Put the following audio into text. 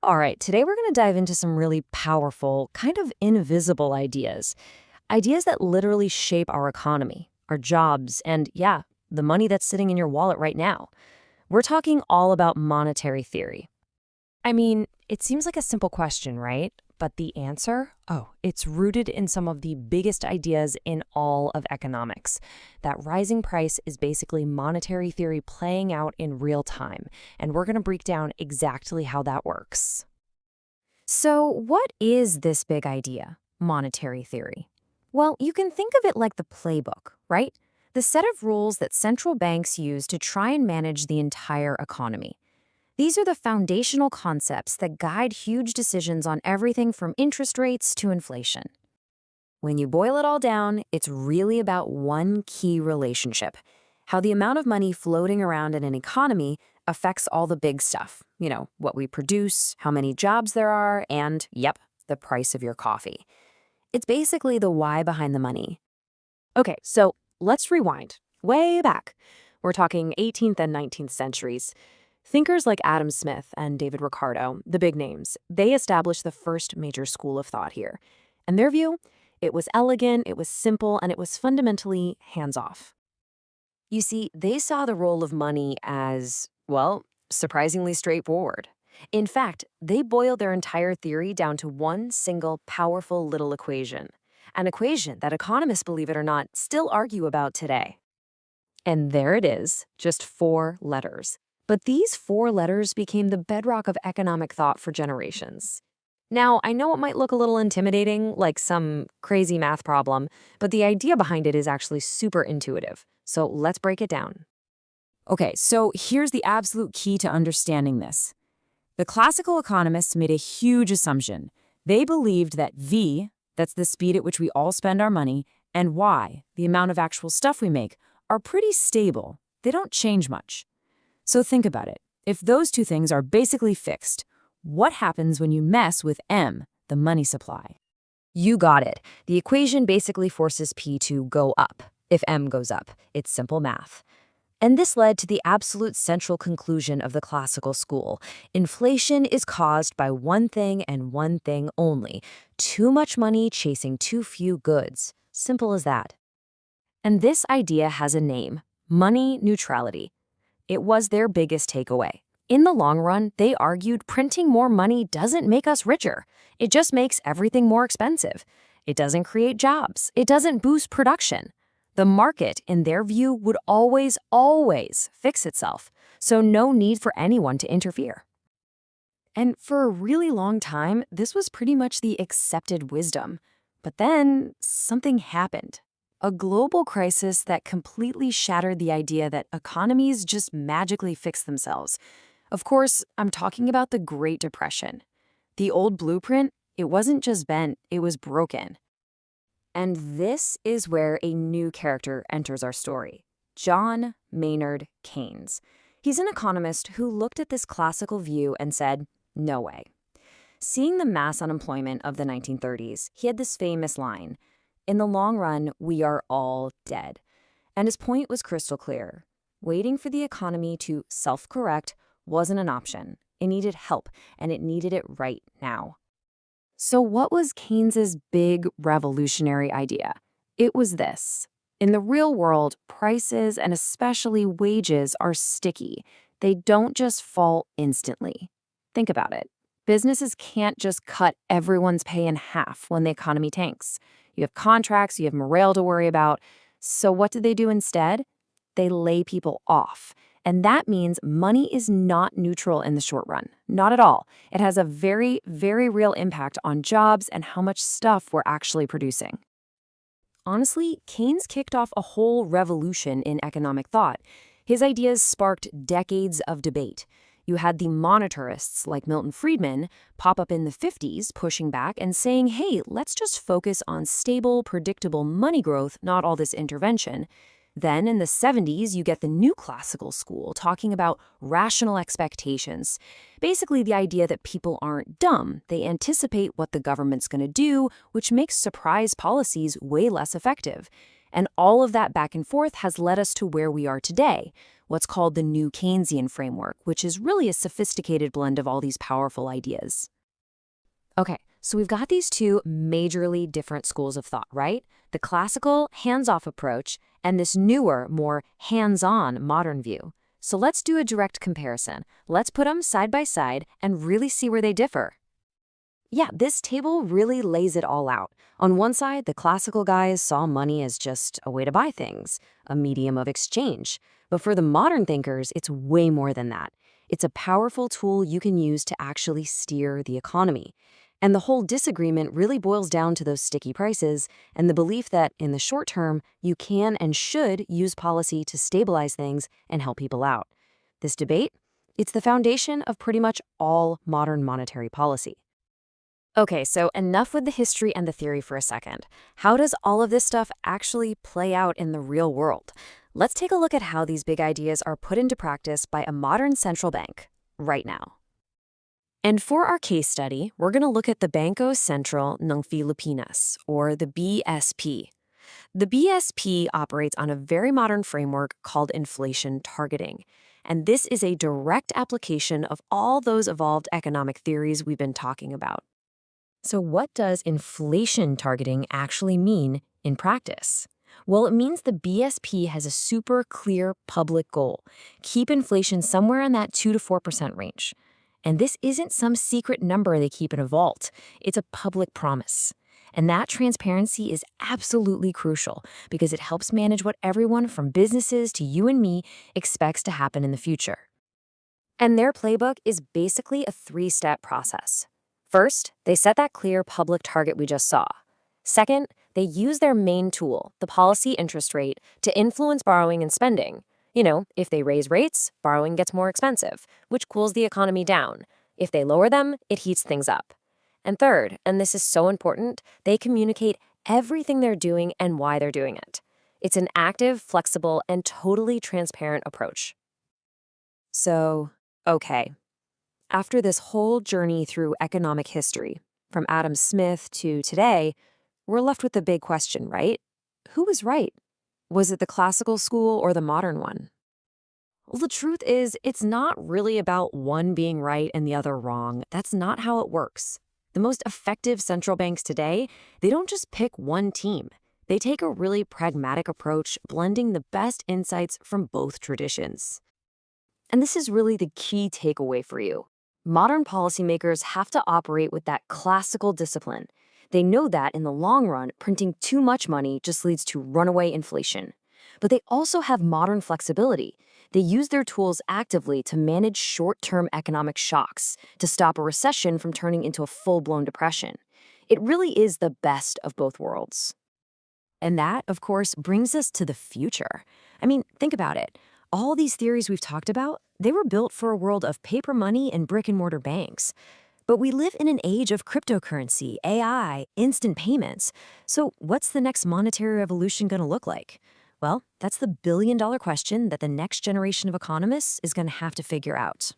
All right, today we're going to dive into some really powerful, kind of invisible ideas. Ideas that literally shape our economy, our jobs, and yeah, the money that's sitting in your wallet right now. We're talking all about monetary theory. I mean, it seems like a simple question, right? But the answer? Oh, it's rooted in some of the biggest ideas in all of economics. That rising price is basically monetary theory playing out in real time, and we're going to break down exactly how that works. So, what is this big idea, monetary theory? Well, you can think of it like the playbook, right? The set of rules that central banks use to try and manage the entire economy. These are the foundational concepts that guide huge decisions on everything from interest rates to inflation. When you boil it all down, it's really about one key relationship: how the amount of money floating around in an economy affects all the big stuff. What we produce, how many jobs there are, and, yep, the price of your coffee. It's basically the why behind the money. Okay, so let's rewind. Way back. We're talking 18th and 19th centuries. Thinkers like Adam Smith and David Ricardo, the big names, they established the first major school of thought here. And their view, it was elegant, it was simple, and it was fundamentally hands-off. You see, they saw the role of money as, well, surprisingly straightforward. In fact, they boiled their entire theory down to one single powerful little equation, an equation that economists, believe it or not, still argue about today. And there it is, just 4 letters. But these 4 letters became the bedrock of economic thought for generations. Now, I know it might look a little intimidating, like some crazy math problem, but the idea behind it is actually super intuitive. So let's break it down. Okay, so here's the absolute key to understanding this. The classical economists made a huge assumption. They believed that V, that's the speed at which we all spend our money, and Y, the amount of actual stuff we make, are pretty stable. They don't change much. So think about it. If those two things are basically fixed, what happens when you mess with M, the money supply? You got it. The equation basically forces P to go up if M goes up. It's simple math. And this led to the absolute central conclusion of the classical school. Inflation is caused by one thing and one thing only: too much money chasing too few goods. Simple as that. And this idea has a name: money neutrality. It was their biggest takeaway. In the long run, they argued printing more money doesn't make us richer. It just makes everything more expensive. It doesn't create jobs. It doesn't boost production. The market, in their view, would always fix itself, so no need for anyone to interfere. And for a really long time, this was pretty much the accepted wisdom. But then something happened. A global crisis that completely shattered the idea that economies just magically fix themselves. Of course, I'm talking about the Great Depression. The old blueprint, it wasn't just bent, it was broken. And this is where a new character enters our story: John Maynard Keynes. He's an economist who looked at this classical view and said, no way. Seeing the mass unemployment of the 1930s, he had this famous line: in the long run, we are all dead. And his point was crystal clear. Waiting for the economy to self-correct wasn't an option. It needed help, and it needed it right now. So what was Keynes's big revolutionary idea? It was this: in the real world, prices and especially wages are sticky. They don't just fall instantly. Think about it. Businesses can't just cut everyone's pay in half when the economy tanks. You have contracts, you have morale to worry about. So what do they do instead? They lay people off. And that means money is not neutral in the short run. Not at all. It has a very, very real impact on jobs and how much stuff we're actually producing. Honestly, Keynes kicked off a whole revolution in economic thought. His ideas sparked decades of debate. You had the monetarists like Milton Friedman pop up in the 50s pushing back and saying, hey, let's just focus on stable, predictable money growth, not all this intervention. Then in the 70s, you get the new classical school talking about rational expectations. Basically the idea that people aren't dumb. They anticipate what the government's going to do, which makes surprise policies way less effective. And all of that back and forth has led us to where we are today, what's called the New Keynesian framework, which is really a sophisticated blend of all these powerful ideas. Okay, so we've got these two majorly different schools of thought, right? The classical, hands-off approach and this newer, more hands-on modern view. So let's do a direct comparison. Let's put them side by side and really see where they differ. Yeah, this table really lays it all out. On one side, the classical guys saw money as just a way to buy things, a medium of exchange. But for the modern thinkers, it's way more than that. It's a powerful tool you can use to actually steer the economy. And the whole disagreement really boils down to those sticky prices and the belief that in the short term, you can and should use policy to stabilize things and help people out. This debate, it's the foundation of pretty much all modern monetary policy. Okay, so enough with the history and the theory for a second. How does all of this stuff actually play out in the real world? Let's take a look at how these big ideas are put into practice by a modern central bank right now. And for our case study, we're going to look at the Bangko Sentral ng Pilipinas, or the BSP. The BSP operates on a very modern framework called inflation targeting. And this is a direct application of all those evolved economic theories we've been talking about. So what does inflation targeting actually mean in practice? Well, it means the BSP has a super clear public goal. Keep inflation somewhere in that 2 to 4% range. And this isn't some secret number they keep in a vault. It's a public promise. And that transparency is absolutely crucial because it helps manage what everyone from businesses to you and me expects to happen in the future. And their playbook is basically a 3-step process. First, they set that clear public target we just saw. Second, they use their main tool, the policy interest rate, to influence borrowing and spending. You know, if they raise rates, borrowing gets more expensive, which cools the economy down. If they lower them, it heats things up. And third, and this is so important, they communicate everything they're doing and why they're doing it. It's an active, flexible, and totally transparent approach. So, okay. After this whole journey through economic history, from Adam Smith to today, we're left with the big question, right? Who was right? Was it the classical school or the modern one? Well, the truth is, it's not really about one being right and the other wrong. That's not how it works. The most effective central banks today, they don't just pick one team. They take a really pragmatic approach, blending the best insights from both traditions. And this is really the key takeaway for you. Modern policymakers have to operate with that classical discipline. They know that in the long run, printing too much money just leads to runaway inflation. But they also have modern flexibility. They use their tools actively to manage short-term economic shocks, to stop a recession from turning into a full-blown depression. It really is the best of both worlds. And that, of course, brings us to the future. I mean, think about it. All these theories we've talked about, they were built for a world of paper money and brick-and-mortar banks. But we live in an age of cryptocurrency, AI, instant payments. So what's the next monetary revolution going to look like? Well, that's the billion-dollar question that the next generation of economists is going to have to figure out.